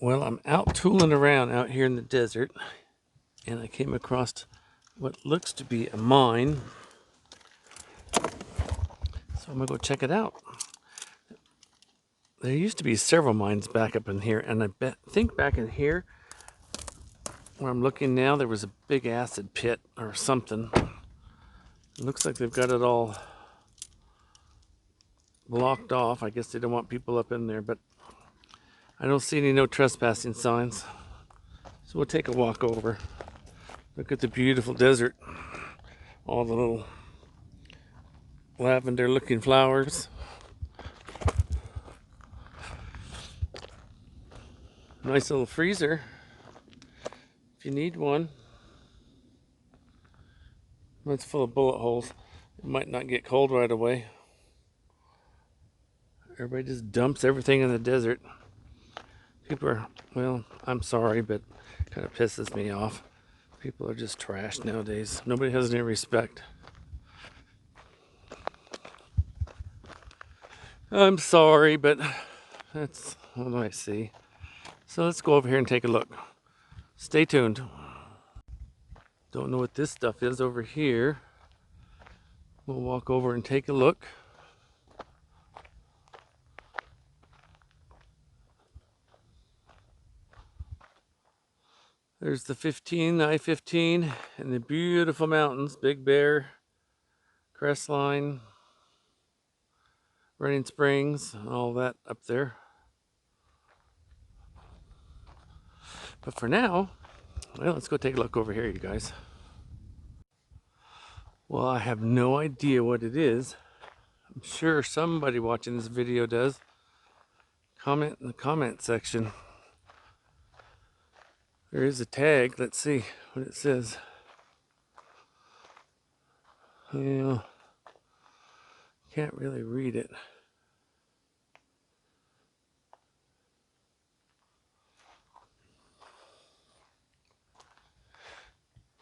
Well, I'm out tooling around out here in the desert, and I came across what looks to be a mine. So I'm gonna go check it out. There used to be several mines back up in here, and think back in here where I'm looking now, there was a big acid pit or something. It looks like they've got it all blocked off. I guess they don't want people up in there, but I don't see any no trespassing signs. So we'll take a walk over. Look at the beautiful desert. All the little lavender looking flowers. Nice little freezer if you need one. It's full of bullet holes. It might not get cold right away. Everybody just dumps everything in the desert. People are, well, I'm sorry, but it kind of pisses me off. People are just trash nowadays. Nobody has any respect. I'm sorry, but that's what I see. So let's go over here and take a look. Stay tuned. Don't know what this stuff is over here. We'll walk over and take a look. There's the I-15, and the beautiful mountains, Big Bear, Crestline, Running Springs, and all that up there. But for now, well, let's go take a look over here, you guys. Well, I have no idea what it is. I'm sure somebody watching this video does. Comment in the comment section. There is a tag. Let's see what it says. Yeah, can't really read it.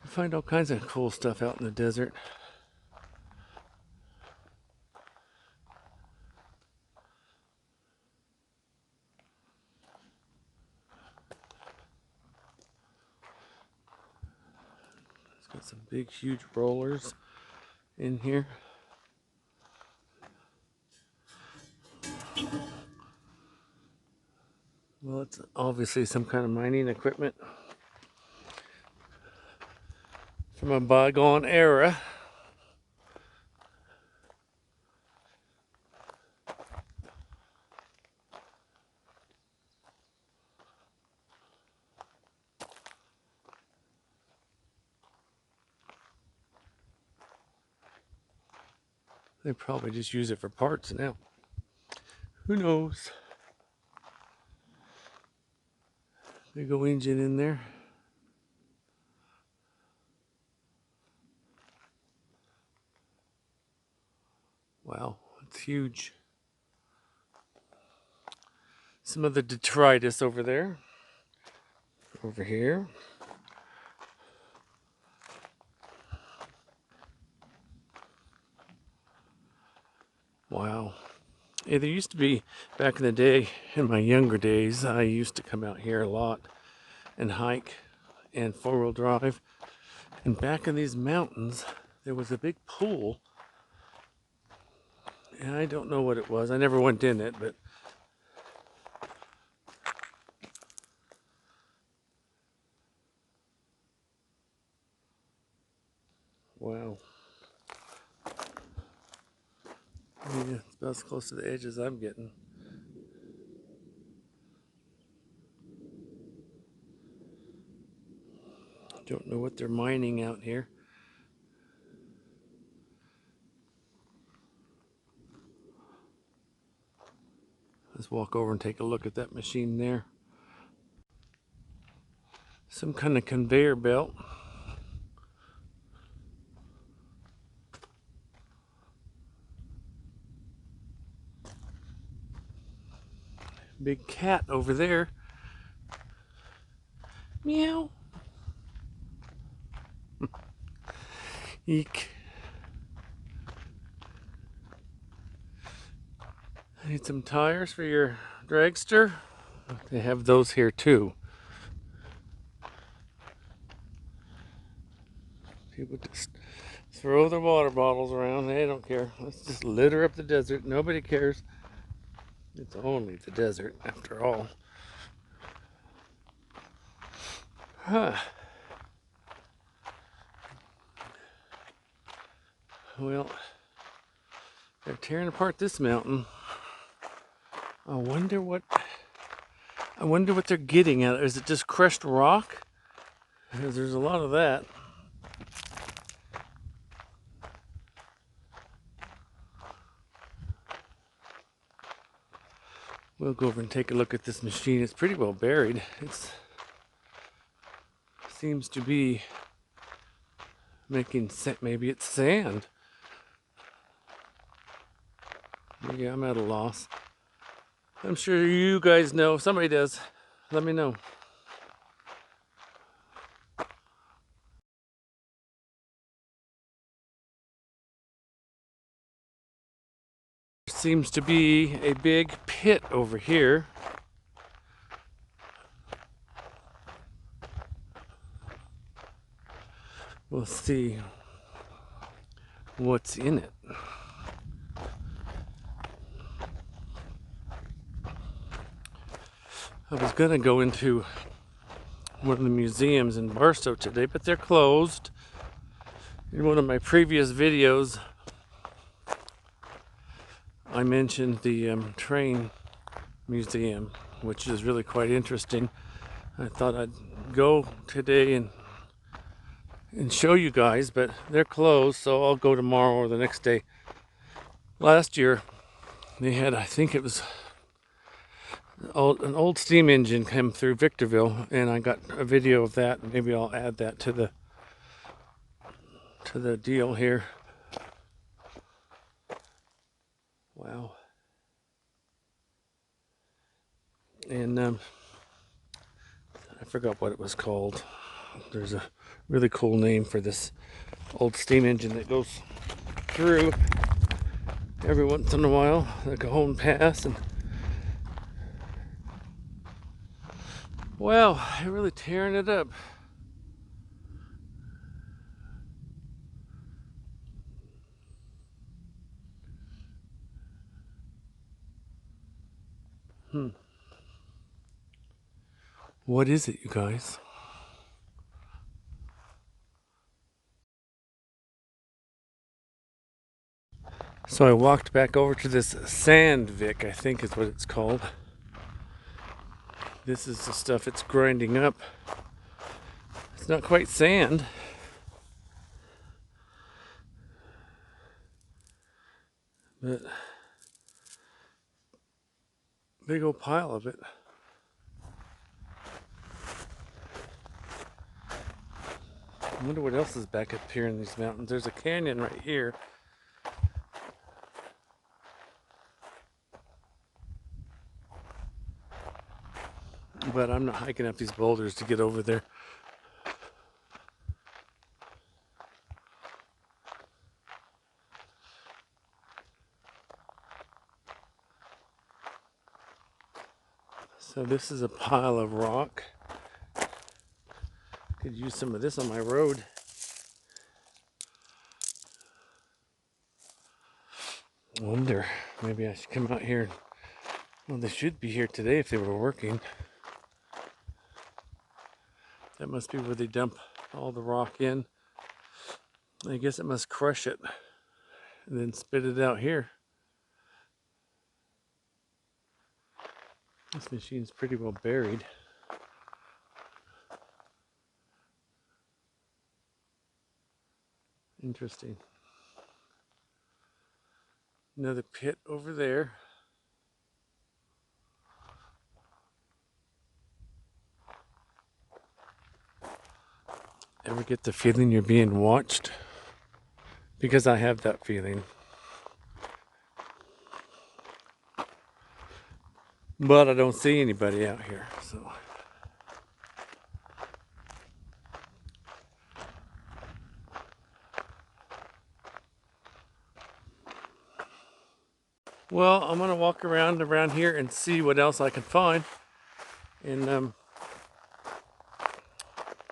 You find all kinds of cool stuff out in the desert. It's got some big, huge rollers in here. Well, it's obviously some kind of mining equipment from a bygone era. They probably just use it for parts now. Who knows? Big old engine in there. Wow, it's huge. Some of the detritus over there. Over here. Wow. Yeah, there used to be, back in the day, in my younger days, I used to come out here a lot and hike and four-wheel drive. And back in these mountains, there was a big pool. And I don't know what it was. I never went in it, but wow. Yeah, it's about as close to the edge as I'm getting. Don't know what they're mining out here. Let's walk over and take a look at that machine there. Some kind of conveyor belt. Big cat over there. Meow. Eek. I need some tires for your dragster. They have those here too. People just throw their water bottles around. They don't care. Let's just litter up the desert. Nobody cares. It's only the desert after all. Huh. Well, they're tearing apart this mountain. I wonder what they're getting at. Is it just crushed rock? Because there's a lot of that. We'll go over and take a look at this machine. It's pretty well buried. It seems to be making, maybe it's sand. Maybe I'm at a loss. I'm sure you guys know. If somebody does, let me know. There seems to be a big pit over here. We'll see what's in it. I was gonna go into one of the museums in Barstow today, but they're closed. In one of my previous videos, I mentioned the train museum, which is really quite interesting. I thought I'd go today and show you guys, but they're closed, so I'll go tomorrow or the next day. Last year, they had, I think it was an old steam engine come through Victorville, and I got a video of that. Maybe I'll add that to the deal here. Wow. And I forgot what it was called. There's a really cool name for this old steam engine that goes through every once in a while, like a home pass. And wow, they're really tearing it up. What is it, you guys? So I walked back over to this Sandvik, I think is what it's called. This is the stuff it's grinding up. It's not quite sand, but big old pile of it. I wonder what else is back up here in these mountains. There's a canyon right here. But I'm not hiking up these boulders to get over there. So this is a pile of rock. Could use some of this on my road. I wonder, maybe I should come out here. Well, they should be here today if they were working. That must be where they dump all the rock in. I guess it must crush it and then spit it out here. This machine's pretty well buried. Interesting. Another pit over there. Ever get the feeling you're being watched? Because I have that feeling. But I don't see anybody out here, so. Well, I'm gonna walk around here and see what else I can find. And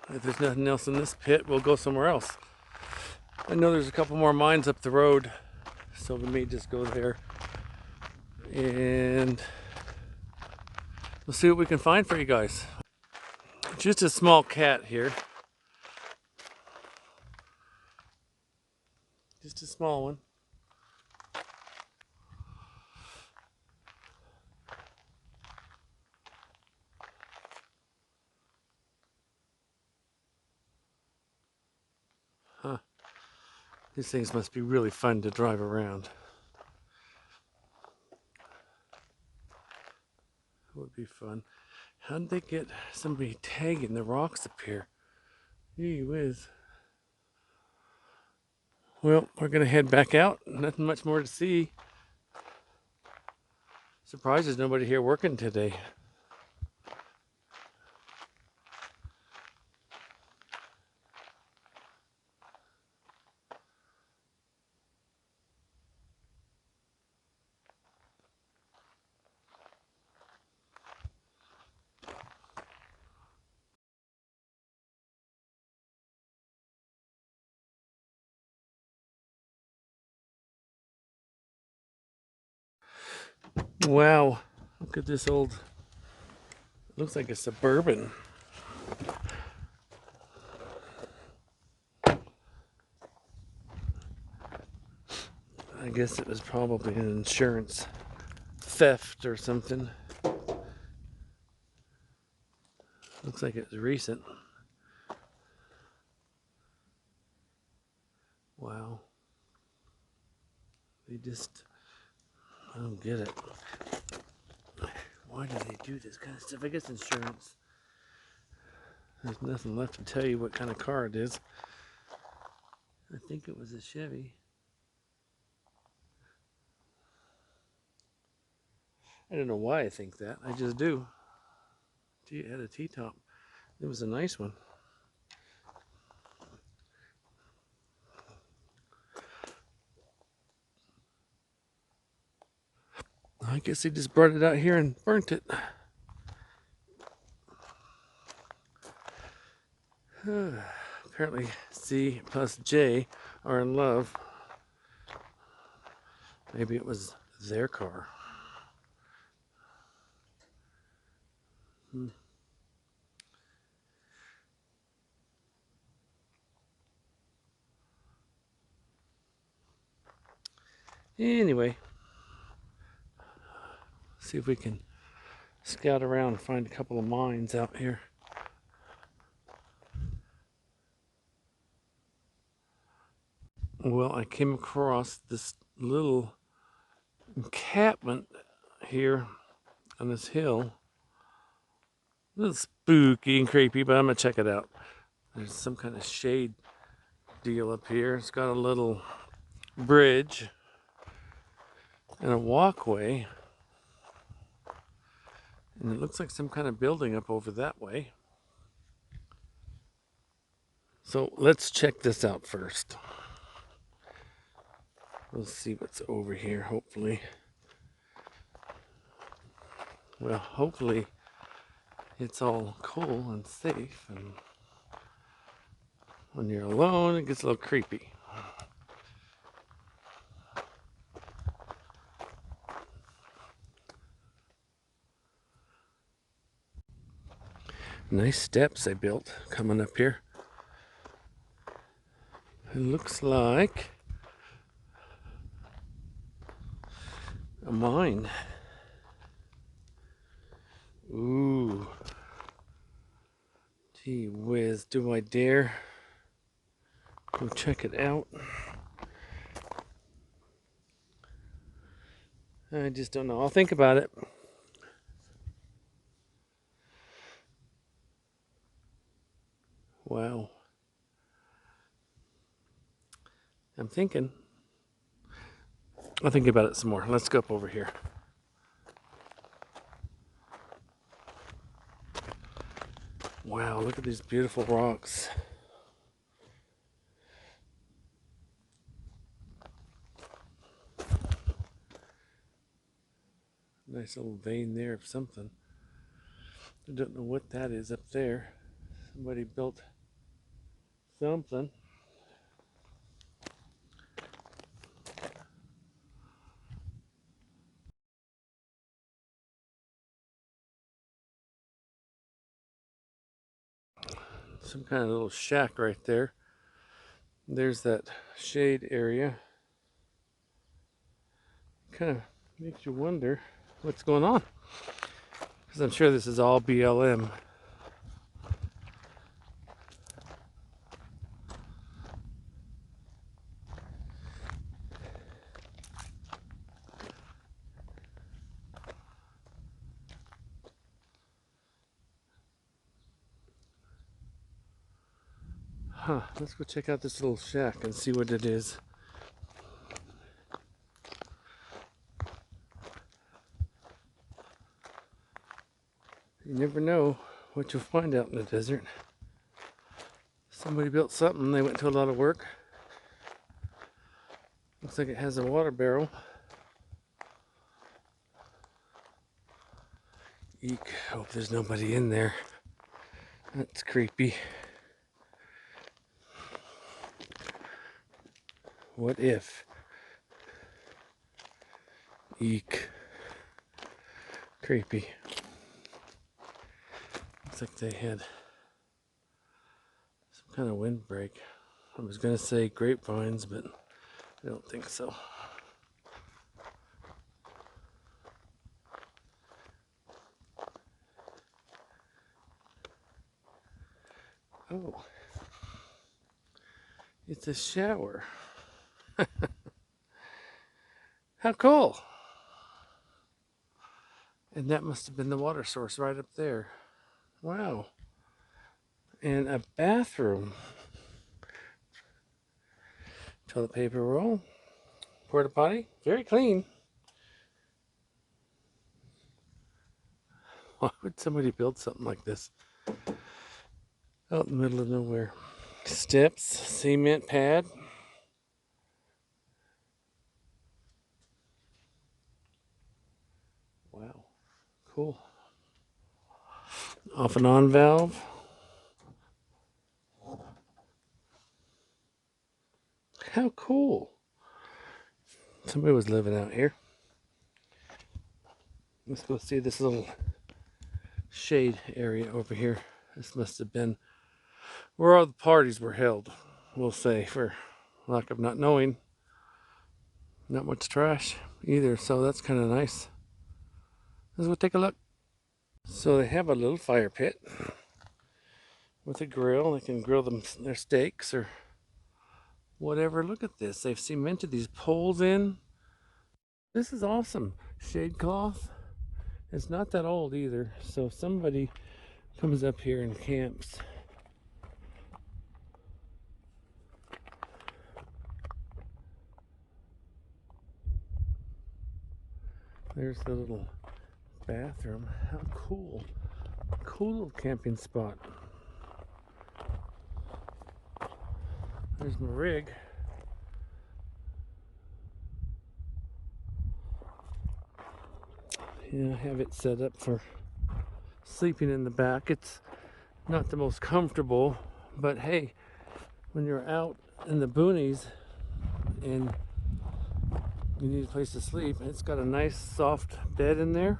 if there's nothing else in this pit, we'll go somewhere else. I know there's a couple more mines up the road, so we may just go there. And we'll see what we can find for you guys. Just a small cat here. Just a small one. Huh. These things must be really fun to drive around. It would be fun. How did they get somebody tagging the rocks up here? Gee whiz. Well, we're gonna head back out. Nothing much more to see. Surprised there's nobody here working today. Wow, look at this old, looks like a Suburban. I guess it was probably an insurance theft or something. Looks like it was recent. Wow. They just, I don't get it. Why do they do this kind of stuff? I guess insurance. There's nothing left to tell you what kind of car it is. I think it was a Chevy. I don't know why I think that. I just do. Gee, it had a T-top. It was a nice one. I guess they just brought it out here and burnt it. Apparently C plus J are in love. Maybe it was their car. Anyway, see if we can scout around and find a couple of mines out here. Well, I came across this little encampment here on this hill. A little spooky and creepy, but I'm gonna check it out. There's some kind of shade deal up here. It's got a little bridge and a walkway. And it looks like some kind of building up over that way. So let's check this out first. We'll see what's over here, hopefully. Well, hopefully it's all cool and safe. And when you're alone, it gets a little creepy. Nice steps they built coming up here. It looks like a mine. Ooh. Gee whiz, do I dare go check it out? I just don't know. I'll think about it. Wow. I'm thinking. I'll think about it some more. Let's go up over here. Wow, look at these beautiful rocks. Nice little vein there of something. I don't know what that is up there. Somebody built something. Some kind of little shack right there. There's that shade area. Kind of makes you wonder what's going on. Because I'm sure this is all BLM. Huh, let's go check out this little shack and see what it is. You never know what you'll find out in the desert. Somebody built something, they went to a lot of work. Looks like it has a water barrel. Eek, hope there's nobody in there. That's creepy. What if? Eek. Creepy. Looks like they had some kind of windbreak. I was gonna say grapevines, but I don't think so. Oh, it's a shower. How cool! And that must have been the water source right up there. Wow. And a bathroom. Toilet paper roll. Porta potty. Very clean. Why would somebody build something like this out in the middle of nowhere? Steps, cement pad. Wow, cool. Off and on valve. How cool. Somebody was living out here. Let's go see this little shade area over here. This must have been where all the parties were held, we'll say, for lack of not knowing. Not much trash either, so that's kind of nice. Let's go take a look. So they have a little fire pit with a grill. They can grill them their steaks or whatever. Look at this. They've cemented these poles in. This is awesome. Shade cloth. It's not that old either, so if somebody comes up here and camps, there's the little bathroom. How cool. Cool little camping spot. There's my rig. Yeah, I have it set up for sleeping in the back. It's not the most comfortable, but hey, when you're out in the boonies and you need a place to sleep, it's got a nice soft bed in there.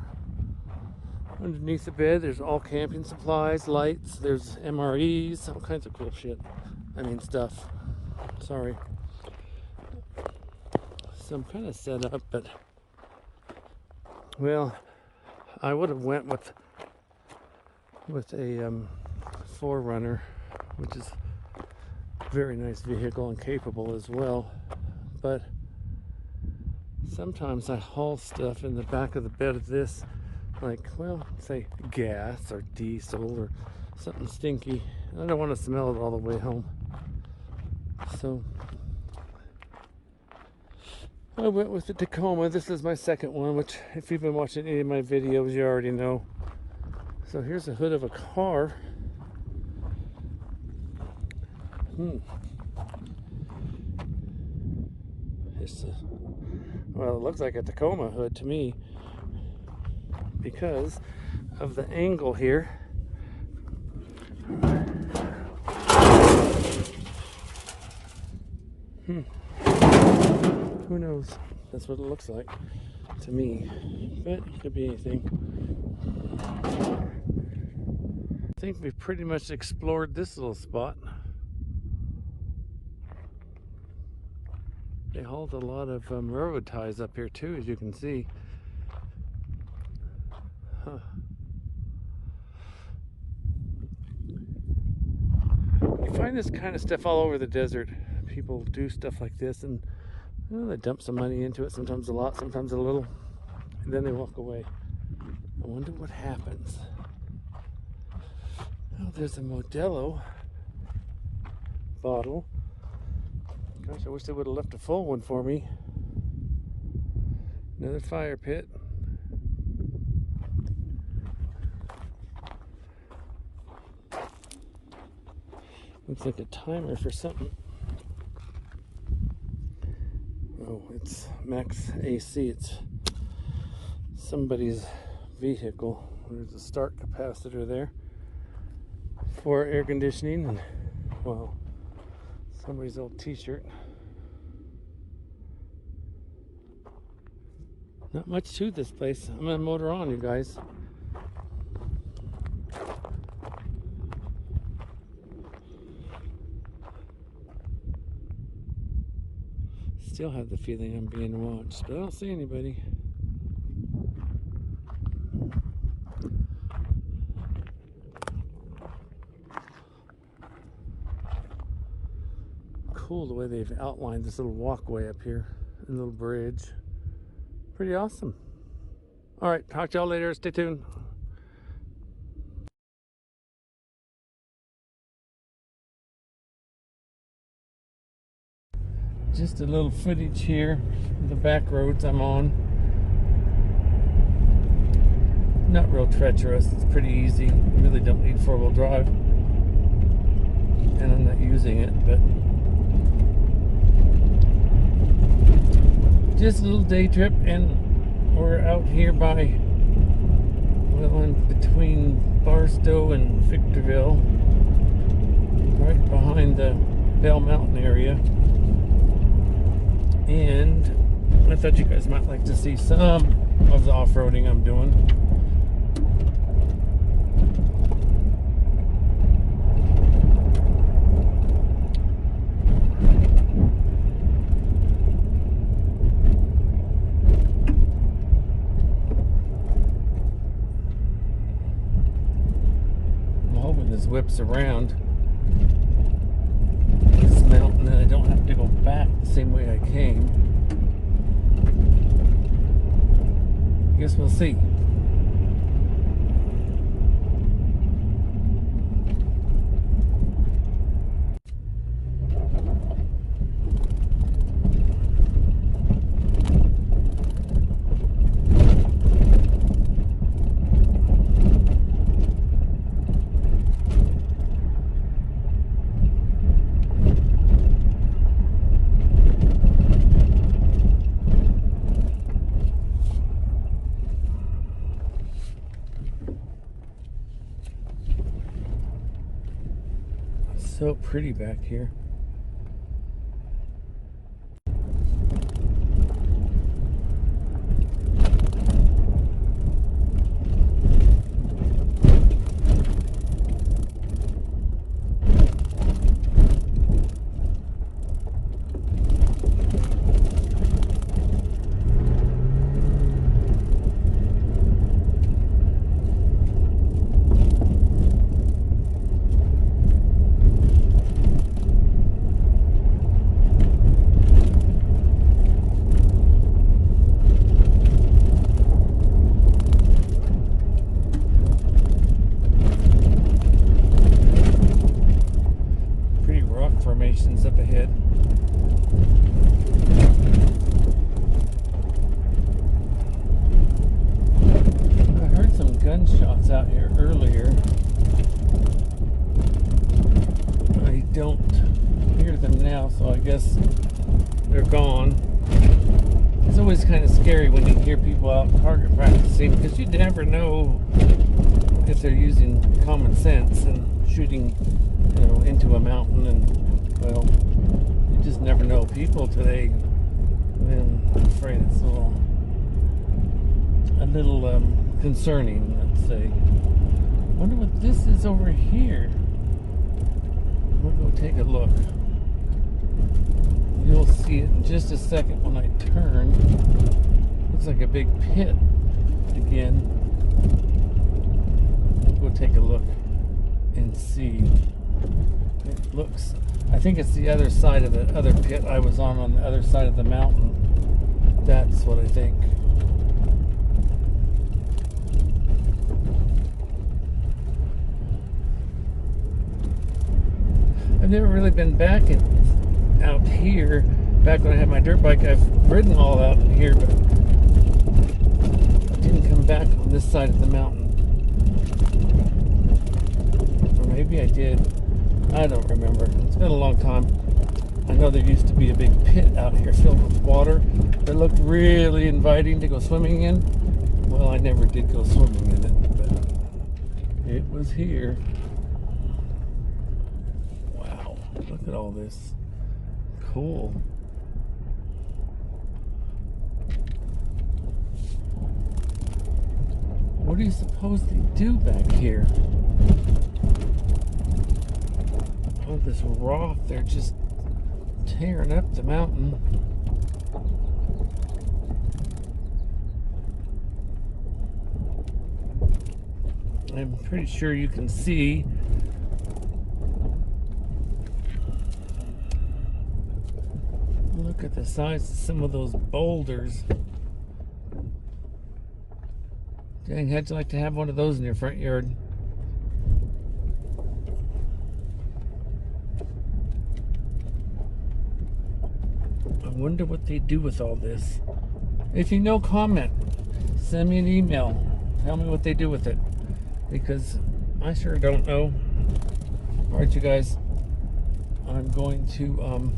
Underneath the bed there's all camping supplies, lights, there's MREs, all kinds of cool shit. I mean stuff. Sorry. So I'm kind of set up, but well, I would have went with a 4Runner, which is a very nice vehicle and capable as well, but sometimes I haul stuff in the back of the bed of this, like, well, say gas or diesel or something stinky. I don't want to smell it all the way home. So I went with the Tacoma. This is my second one, which if you've been watching any of my videos, you already know. So here's the hood of a car. Well, it looks like a Tacoma hood to me because of the angle here. Who knows? That's what it looks like to me. But it could be anything. I think we've pretty much explored this little spot. They hauled a lot of railroad ties up here too, as you can see. Huh. You find this kind of stuff all over the desert. People do stuff like this, and they dump some money into it, sometimes a lot, sometimes a little, and then they walk away. I wonder what happens. Oh, there's a Modelo bottle. Gosh, I wish they would have left a full one for me. Another fire pit. Looks like a timer for something. Oh, it's max AC. It's somebody's vehicle. There's a start capacitor there for air conditioning, and well, somebody's old t-shirt. Not much to this place. I'm gonna motor on, you guys. Still have the feeling I'm being watched, but I don't see anybody. Cool the way they've outlined this little walkway up here, and little bridge. Pretty awesome. All right, talk to y'all later. Stay tuned. Just a little footage here of the back roads I'm on. Not real treacherous, it's pretty easy. You really don't need four-wheel drive. And I'm not using it, but just a little day trip, and we're out here by, well, in between Barstow and Victorville, right behind the Bell Mountain area. And I thought you guys might like to see some of the off-roading I'm doing. I'm hoping this whips around this mountain and I don't have to go back the same way I came. Guess we'll see. So pretty back here. Formations up ahead. I heard some gunshots out here earlier. I don't hear them now, so I guess they're gone. It's always kind of scary when you hear people out target practicing, because you never know if they're using common sense and shooting, into a mountain, and well, you just never know. People today, I'm afraid it's a little concerning, let's say. Wonder what this is over here. We'll go take a look. You'll see it in just a second when I turn. Looks like a big pit again. We'll go take a look and see. It looks, I think it's the other side of the other pit I was on the other side of the mountain. That's what I think. I've never really been back out here. Back when I had my dirt bike, I've ridden all out in here, but I didn't come back on this side of the mountain. Or maybe I did. I don't remember. It's been a long time. I know there used to be a big pit out here filled with water that looked really inviting to go swimming in. Well, I never did go swimming in it, but it was here. Wow, look at all this. Cool. What do you suppose they do back here? All this rock, they're just tearing up the mountain. I'm pretty sure you can see look at the size of some of those boulders. Dang, how'd you like to have one of those in your front yard? I wonder what they do with all this. If you know, comment. Send me an email. Tell me what they do with it. Because I sure don't know. Alright, you guys. I'm going to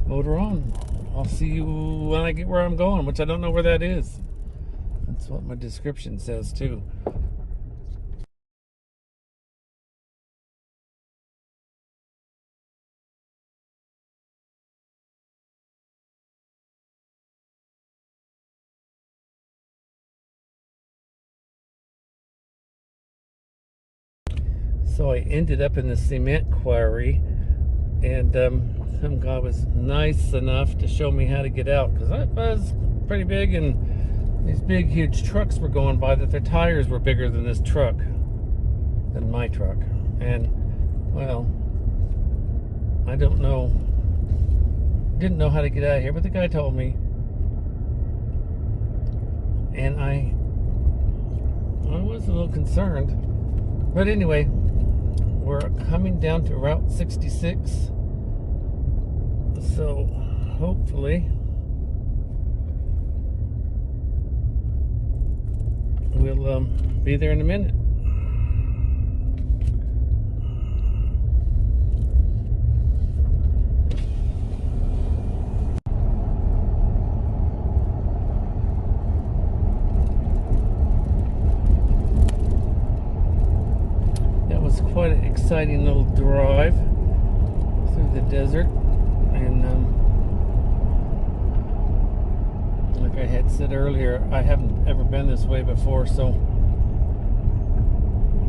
motor on. I'll see you when I get where I'm going, which I don't know where that is. That's what my description says too. So I ended up in the cement quarry, and some guy was nice enough to show me how to get out, because it was pretty big, and these big huge trucks were going by that their tires were bigger than this truck, than my truck. And well, I don't know, didn't know how to get out of here, but the guy told me, and I was a little concerned. But anyway, we're coming down to Route 66, so hopefully we'll be there in a minute. Quite an exciting little drive through the desert, and like I had said earlier, I haven't ever been this way before, so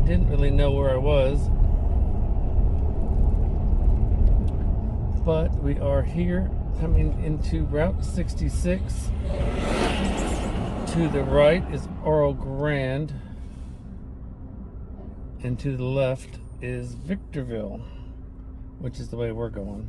didn't really know where I was, but we are here coming into Route 66. To the right is Oro Grande, and to the left is Victorville, which is the way we're going.